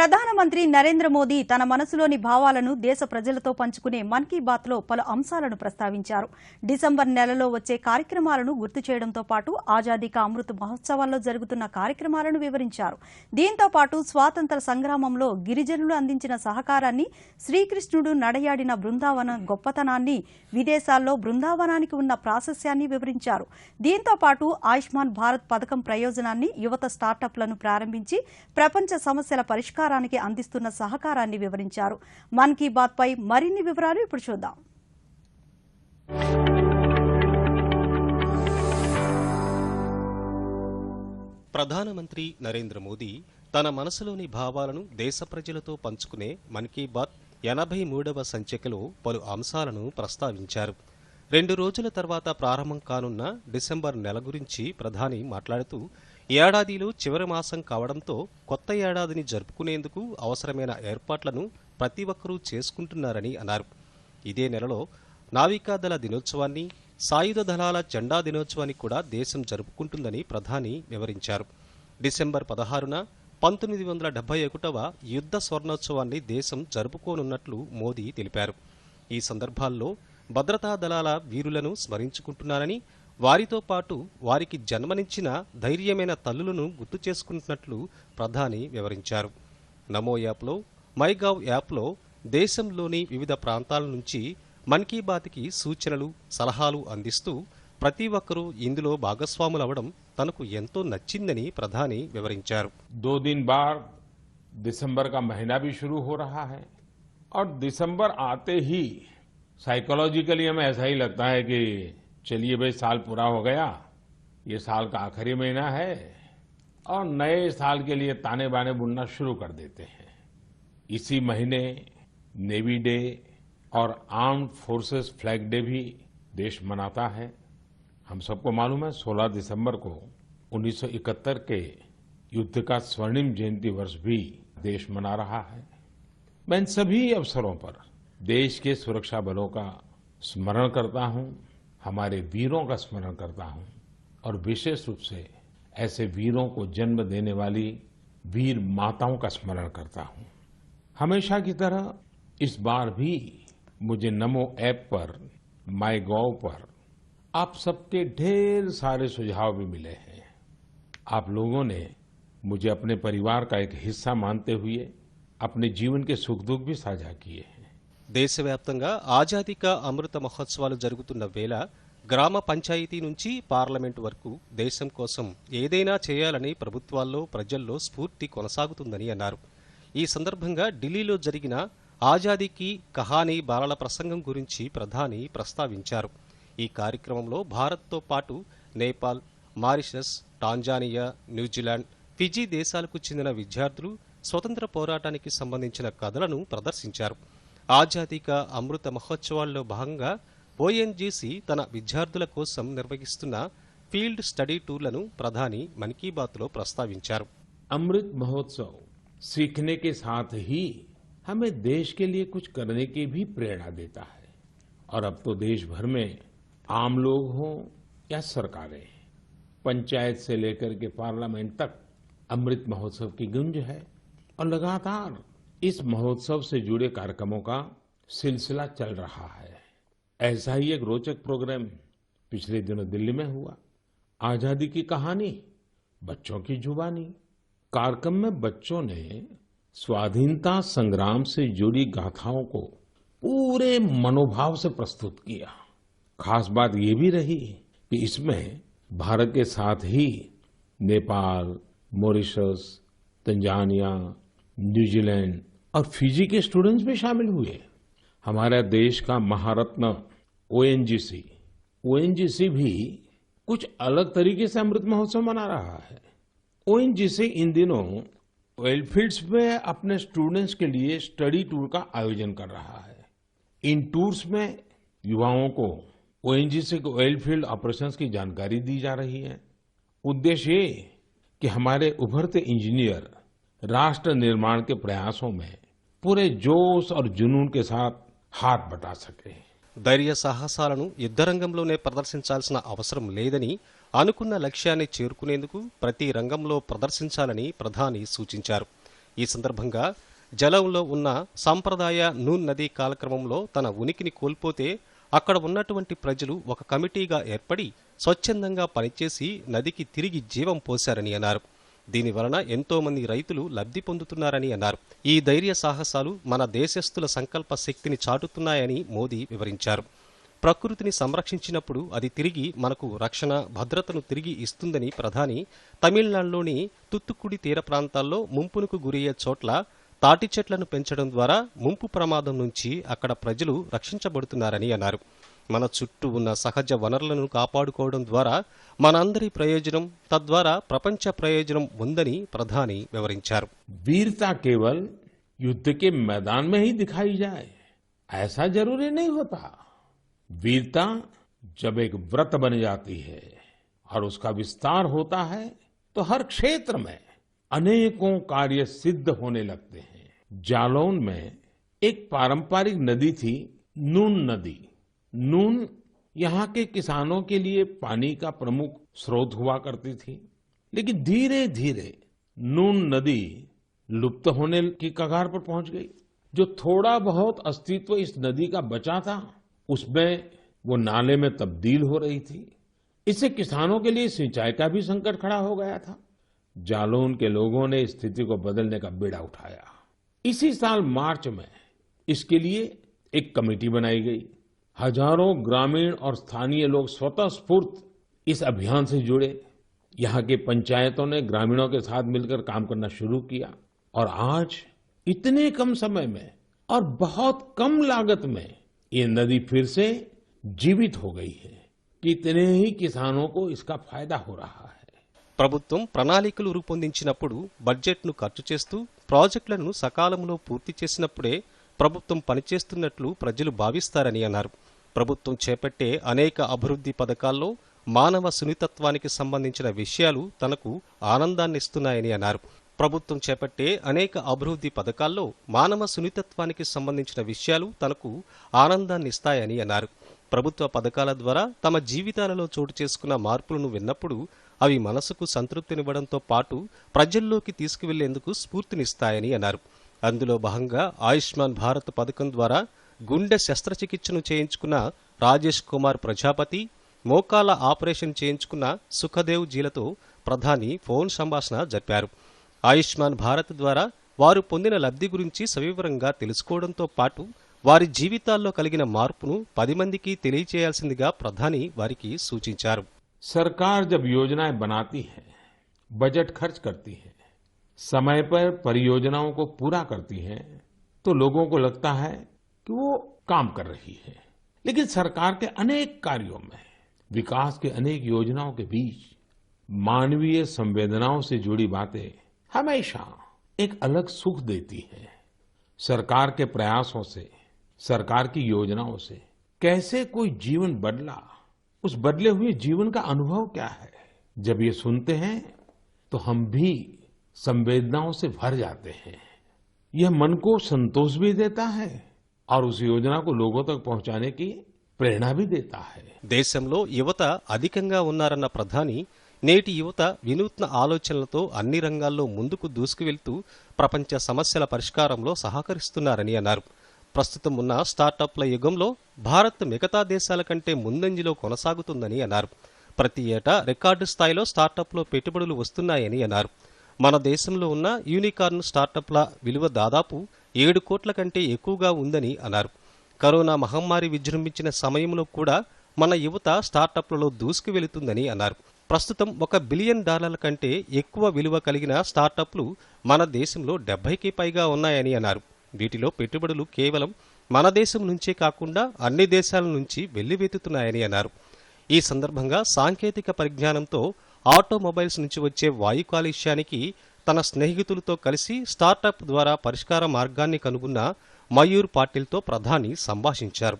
ప్రధానమంత్రి నరేంద్ర మోదీ తన మనసులోని భావాలను దేశ ప్రజలతో పంచుకునే మన్ కీ బాత్లో పలు అంశాలను ప్రస్తావించారు. డిసెంబర్ నెలలో వచ్చే కార్యక్రమాలను గుర్తు చేయడంతో పాటు ఆజాదీ కా అమృత్ మహోత్సవాల్లో జరుగుతున్న కార్యక్రమాలను వివరించారు. దీంతో పాటు స్వాతంత్ర సంగ్రామంలో గిరిజనులు అందించిన సహకారాన్ని, శ్రీకృష్ణుడు నడయాడిన బృందావన గొప్పతనాన్ని, విదేశాల్లో బృందావనానికి ఉన్న ప్రాశస్యాన్ని వివరించారు. దీంతో పాటు ఆయుష్మాన్ భారత్ పథకం ప్రయోజనాన్ని, యువత స్టార్టప్లను ప్రారంభించి ప్రపంచ సమస్యల పరిష్కారానికి అందిస్తున్న సహకారాన్ని వివరించారు. మన్ కీ బాత్ పై మరిన్ని వివరాలు ఇప్పుడు చూద్దాం. ప్రధానమంత్రి నరేంద్ర మోదీ తన మనసులోని భావాలను దేశ ప్రజలతో పంచుకునే మన్ కీ బాత్ 83వ సంచికలో పలు అంశాలను ప్రస్తావించారు. 2 రోజుల తర్వాత ప్రారంభం కానున్న డిసెంబర్ నెల గురించి ప్రధాని మాట్లాడుతూ, ఏడాదిలో చివరి మాసం కావడంతో కొత్త ఏడాదిని జరుపుకునేందుకు అవసరమైన ఏర్పాట్లను ప్రతి ఒక్కరూ చేసుకుంటున్నారని అన్నారు. ఇదే నెలలో నావికాదళ దినోత్సవాన్ని, సాయుధ దళాల జెండా దినోత్సవాన్ని కూడా దేశం జరుపుకుంటుందని ప్రధాని వివరించారు. డిసెంబర్ 16న 1971వ యుద్ధ స్వర్ణోత్సవాన్ని దేశం జరుపుకోనున్నట్లు మోదీ తెలిపారు. ఈ సందర్భాల్లో భద్రతా దళాల వీరులను స్మరించుకుంటున్నారని, వారితో పాటు వారికి జన్మనిచ్చిన ధైర్యమైన తల్లులను గుర్తు చేసుకుంటున్నట్లు ప్రధాని వివరించారు. నమో యాప్లో, మైగవ్ యాప్లో దేశంలోని వివిధ ప్రాంతాల నుంచి మన్ కీ బాత్కి సూచనలు, సలహాలు అందిస్తూ ప్రతి ఒక్కరూ ఇందులో భాగస్వాములవడం తనకు ఎంతో నచ్చిందని ప్రధాని వివరించారు. 2 दिन बाद दिसंबर का महीना भी शुरू हो रहा है और दिसंबर आते ही साइकोलॉजिकली हमें ऐसा ही लगता है कि चलिए भाई साल पूरा हो गया, ये साल का आखिरी महीना है और नए साल के लिए ताने बाने बुनना शुरू कर देते हैं. इसी महीने नेवी डे और आर्म्ड फोर्सेस फ्लैग डे भी देश मनाता है. हम सबको मालूम है 16 दिसंबर को 1971 के युद्ध का स्वर्णिम जयंती वर्ष भी देश मना रहा है. मैं इन सभी अवसरों पर देश के सुरक्षा बलों का स्मरण करता हूं, हमारे वीरों का स्मरण करता हूं और विशेष रूप से ऐसे वीरों को जन्म देने वाली वीर माताओं का स्मरण करता हूं. हमेशा की तरह इस बार भी मुझे नमो ऐप पर, माई गॉव पर आप सबके ढेर सारे सुझाव भी मिले हैं. आप लोगों ने मुझे अपने परिवार का एक हिस्सा मानते हुए अपने जीवन के सुख दुख भी साझा किए हैं. దేశవ్యాప్తంగా ఆజాదీ కా అమృత మహోత్సవాలు జరుగుతున్న వేళ గ్రామ పంచాయతీ నుంచి పార్లమెంటు వరకు దేశం కోసం ఏదైనా చేయాలని ప్రభుత్వాల్లో, ప్రజల్లో స్ఫూర్తి కొనసాగుతుందని అన్నారు. ఈ సందర్భంగా ఢిల్లీలో జరిగిన ఆజాదీకి కహానీ బాలల ప్రసంగం గురించి ప్రధాని ప్రస్తావించారు. ఈ కార్యక్రమంలో భారత్తో పాటు Nepal, Mauritius, Tanzania, New Zealand, Fiji దేశాలకు చెందిన విద్యార్థులు స్వతంత్ర పోరాటానికి సంబంధించిన కథలను ప్రదర్శించారు. ఆజాదీ కా అమృత మహోత్సవాల్లో భాగంగా ఓఎన్జీసీ తన విద్యార్థుల కోసం నిర్వహిస్తున్న ఫీల్డ్ స్టడీ టూర్లను ప్రధాని మన్ కీ బాత్లో ప్రస్తావించారు. अमृत महोत्सव सीखने के साथ ही हमें देश के लिए कुछ करने की भी प्रेरणा देता है और अब तो देश भर में आम लोग हों या सरकारें, पंचायत से लेकर के पार्लियामेंट तक अमृत महोत्सव की गूंज है और लगातार इस महोत्सव से जुड़े कार्यक्रमों का सिलसिला चल रहा है. ऐसा ही एक रोचक प्रोग्राम पिछले दिनों दिल्ली में हुआ. आजादी की कहानी, बच्चों की जुबानी. कार्यक्रम में बच्चों ने स्वाधीनता संग्राम से जुड़ी गाथाओं को पूरे मनोभाव से प्रस्तुत किया. खास बात ये भी रही कि इसमें भारत के साथ ही नेपाल, मॉरिशस, तंजानिया, न्यूजीलैंड और फिजी के स्टूडेंट्स भी शामिल हुए. हमारे देश का महारत्न ओएनजीसी भी कुछ अलग तरीके से अमृत महोत्सव मना रहा है. ओएनजीसी इन दिनों ऑयल फील्ड्स में अपने स्टूडेंट्स के लिए स्टडी टूर का आयोजन कर रहा है. इन टूर्स में युवाओं को ओएनजीसी के ऑयल फील्ड ऑपरेशंस की जानकारी दी जा रही है. उद्देश्य ये कि हमारे उभरते इंजीनियर राष्ट्र निर्माण के प्रयासों में पूरे जोश और जुनून के साथ हाथ बटा सके. ధైర్య సాహసాలను యుద్ధరంగంలోనే ప్రదర్శించాల్సిన అవసరం లేదని, అనుకున్న లక్ష్యాన్ని చేరుకునేందుకు ప్రతి రంగంలో ప్రదర్శించాలని ప్రధాని సూచించారు. ఈ సందర్భంగా జలంలో ఉన్న సాంప్రదాయ నూన్ నదీ కాలక్రమంలో తన ఉనికిని కోల్పోతే అక్కడ ఉన్నటువంటి ప్రజలు ఒక కమిటీగా ఏర్పడి స్వచ్ఛందంగా పనిచేసి నదికి తిరిగి జీవం పోశారని అన్నారు. దీని వలన ఎంతో మంది రైతులు లబ్ధి పొందుతున్నారని అన్నారు. ఈ ధైర్య సాహసాలు మన దేశస్థుల సంకల్ప శక్తిని చాటుతున్నాయని మోదీ వివరించారు. ప్రకృతిని సంరక్షించినప్పుడు అది తిరిగి మనకు రక్షణ, భద్రతను తిరిగి ఇస్తుందని ప్రధాని తమిళనాడులోని తుత్తుకుడి తీర ప్రాంతాల్లో ముంపునకు గురయ్యే చోట్ల తాటి చెట్లను పెంచడం ద్వారా ముంపు ప్రమాదం నుంచి అక్కడ ప్రజలు రక్షించబడుతున్నారని అన్నారు. మన చుట్టూ ఉన్న సహజ వనరులను కాపాడుకోవడం ద్వారా మనందరి ప్రయోజనం, తద్వారా ప్రపంచ ప్రయోజనం ఉందని ప్రధాని వివరించారు. वीरता केवल युद्ध के मैदान में ही दिखाई जाए ऐसा जरूरी नहीं होता। वीरता जब एक व्रत बन जाती है और उसका विस्तार होता है तो हर क्षेत्र में अनेकों कार्य सिद्ध होने लगते हैं। जालौन में एक पारंपरिक नदी थी, नून नदी। नून यहाँ के किसानों के लिए पानी का प्रमुख स्रोत हुआ करती थी, लेकिन धीरे धीरे नून नदी लुप्त होने की कगार पर पहुंच गई। जो थोड़ा बहुत अस्तित्व इस नदी का बचा था, उसमें वो नाले में तब्दील हो रही थी। इससे किसानों के लिए सिंचाई का भी संकट खड़ा हो गया था। जालौन के लोगों ने इस स्थिति को बदलने का बीड़ा उठाया। इसी साल मार्च में इसके लिए एक कमेटी बनाई गई। हजारों ग्रामीण और स्थानीय लोग स्वतः स्फूर्त इस अभियान से जुड़े। यहाँ की पंचायतों ने ग्रामीणों के साथ मिलकर काम करना शुरू किया और आज इतने कम समय में और बहुत कम लागत में ये नदी फिर से जीवित हो गई है। कितने ही किसानों को इसका फायदा हो रहा है। ప్రభుత్వం ప్రణాళికలు రూపొందించినప్పుడు బడ్జెట్ను ఖర్చు చేస్తూ ప్రాజెక్టులను సకాలంలో పూర్తి చేసినప్పుడే ప్రభుత్వం పనిచేస్తున్నట్లు ప్రజలు భావిస్తారని అన్నారు. ప్రభుత్వం చేపట్టే అనేక అభివృద్ధి పథకాల్లో మానవ సున్నితత్వానికి సంబంధించిన విషయాలు తనకు ఆనందాన్నిస్తున్నాయని అన్నారు. ప్రభుత్వం చేపట్టే అనేక అభివృద్ధి పథకాల్లో మానవ సున్నితత్వానికి సంబంధించిన విషయాలు తనకు ఆనందాన్నిస్తాయని అన్నారు. ప్రభుత్వ పథకాల ద్వారా తమ జీవితాలలో చోటు చేసుకున్న మార్పులను విన్నప్పుడు అవి మనసుకు సంతృప్తినివ్వడంతో పాటు ప్రజల్లోకి తీసుకువెళ్లేందుకు స్ఫూర్తినిస్తాయని అన్నారు. అందులో భాగంగా ఆయుష్మాన్ భారత్ పథకం ద్వారా గుండె శస్త్రచికిత్సను చేయించుకున్న రాజేష్ కుమార్ ప్రజాపతి, మోకాల ఆపరేషన్ చేయించుకున్న సుఖదేవ్ జీలతో ప్రధాని ఫోన్ సంభాషణ జరిపారు. ఆయుష్మాన్ భారత్ ద్వారా వారు పొందిన లబ్ధి గురించి సవివరంగా తెలుసుకోవడంతో పాటు వారి జీవితాల్లో కలిగిన మార్పును 10 మందికి తెలియచేయాల్సిందిగా ప్రధాని వారికి సూచించారు. सरकार जब योजनाएं बनाती है, बजट खर्च करती है, समय पर परियोजनाओं को पूरा करती है, तो लोगों को लगता है कि वो काम कर रही है। लेकिन सरकार के अनेक कार्यों में, विकास के अनेक योजनाओं के बीच मानवीय संवेदनाओं से जुड़ी बातें हमेशा एक अलग सुख देती है। सरकार के प्रयासों से, सरकार की योजनाओं से कैसे कोई जीवन बदला, उस बदले हुए जीवन का अनुभव क्या है, जब ये सुनते हैं तो हम भी संवेदनाओं से भर जाते हैं। यह मन को संतोष भी देता है और उस योजना को लोगों तक पहुंचाने की प्रेरणा भी देता है। దేశంలో యువత అధికంగా ఉన్నారన్న ప్రధాని నేటి యువత వినూత్న ఆలోచనలతో అన్ని రంగాల్లో ముందుకు దూసుకువెళ్తూ ప్రపంచ సమస్యల పరిష్కారంలో సహకరిస్తున్నారని అన్నారు. ప్రస్తుతం ఉన్న స్టార్టప్ల యుగంలో భారత్ మిగతా దేశాల కంటే ముందంజలో కొనసాగుతుందని అన్నారు. ప్రతి ఏటా రికార్డు స్థాయిలో స్టార్టప్లో పెట్టుబడులు వస్తున్నాయని అన్నారు. మన దేశంలో ఉన్న యూనికార్న్ స్టార్టప్ల విలువ దాదాపు 7 కోట్ల కంటే ఎక్కువగా ఉందని అన్నారు. కరోనా మహమ్మారి విజృంభించిన సమయంలో కూడా మన యువత స్టార్టప్లలో దూసుకు వెళుతుందని అన్నారు. ప్రస్తుతం $1 బిలియన్ కంటే ఎక్కువ విలువ కలిగిన స్టార్టప్లు మన దేశంలో 70కి పైగా ఉన్నాయని అన్నారు. వీటిలో పెట్టుబడులు కేవలం మన దేశం నుంచే కాకుండా అన్ని దేశాల నుంచి వెల్లివెత్తుతున్నాయని అన్నారు. ఈ సందర్భంగా సాంకేతిక పరిజ్ఞానంతో ఆటోమొబైల్స్ నుంచి వచ్చే వాయు కాలుష్యానికి తన స్నేహితులతో కలిసి స్టార్టప్ ద్వారా పరిష్కార మార్గాన్ని కనుగొన్న మయూర్ పాటిల్తో ప్రధాని సంభాషించారు.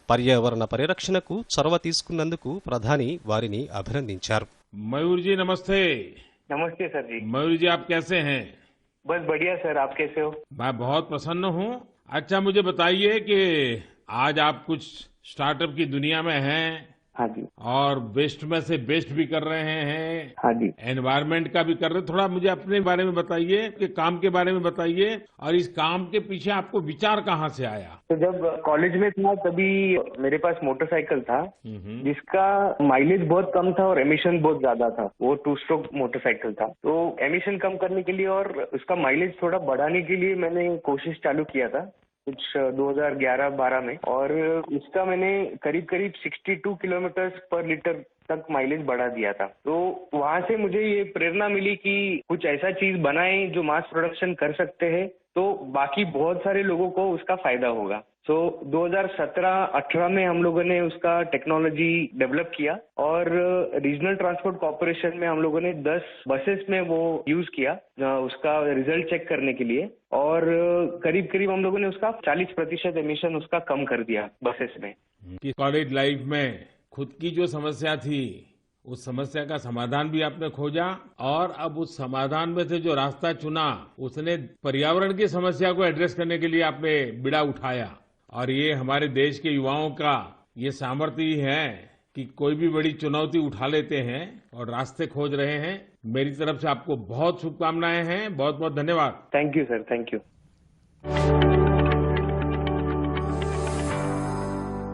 పర్యావరణ పరిరక్షణకు చొరవ తీసుకున్నందుకు ప్రధాని వారిని అభినందించారు. मयूर जी नमस्ते। नमस्ते सर जी। मयूर जी आप कैसे हैं? बस बढ़िया सर, आप कैसे हो? मैं बहुत प्रसन्न हूँ। अच्छा मुझे बताइए कि आज आप कुछ स्टार्टअप की दुनिया में हैं, हाँ जी। और वेस्ट में से बेस्ट भी कर रहे हैं, हाँ जी। एनवायरमेंट का भी कर रहे हैं। थोड़ा मुझे अपने बारे में बताइए, कि काम के बारे में बताइए, और इस काम के पीछे आपको विचार कहाँ से आया? तो जब कॉलेज में था तभी मेरे पास मोटरसाइकिल था जिसका माइलेज बहुत कम था और एमिशन बहुत ज्यादा था। वो 2 स्ट्रोक मोटरसाइकिल था। तो एमिशन कम करने के लिए और उसका माइलेज थोड़ा बढ़ाने के लिए मैंने कोशिश चालू किया था कुछ 2011-12 में, और उसका मैंने करीब करीब 62 किलोमीटर पर लीटर तक माइलेज बढ़ा दिया था। तो वहां से मुझे ये प्रेरणा मिली कि कुछ ऐसा चीज बनाएं जो मास प्रोडक्शन कर सकते हैं, तो बाकी बहुत सारे लोगों को उसका फायदा होगा। सो 2017-18 में हम लोगों ने उसका टेक्नोलॉजी डेवलप किया और रीजनल ट्रांसपोर्ट कॉर्पोरेशन में हम लोगों ने 10 बसेस में वो यूज किया उसका रिजल्ट चेक करने के लिए, और करीब करीब हम लोगों ने उसका 40% एमिशन उसका कम कर दिया बसेस में। कि कॉलेज लाइफ में खुद की जो समस्या थी, उस समस्या का समाधान भी आपने खोजा, और अब उस समाधान में से जो रास्ता चुना, उसने पर्यावरण की समस्या को एड्रेस करने के लिए आपने बीड़ा उठाया। और ये हमारे देश के युवाओं का ये सामर्थ्य ही है कि कोई भी बड़ी चुनौती उठा लेते हैं और रास्ते खोज रहे हैं। मेरी तरफ से आपको बहुत शुभकामनाएं हैं। बहुत बहुत धन्यवाद। Thank you sir, thank you.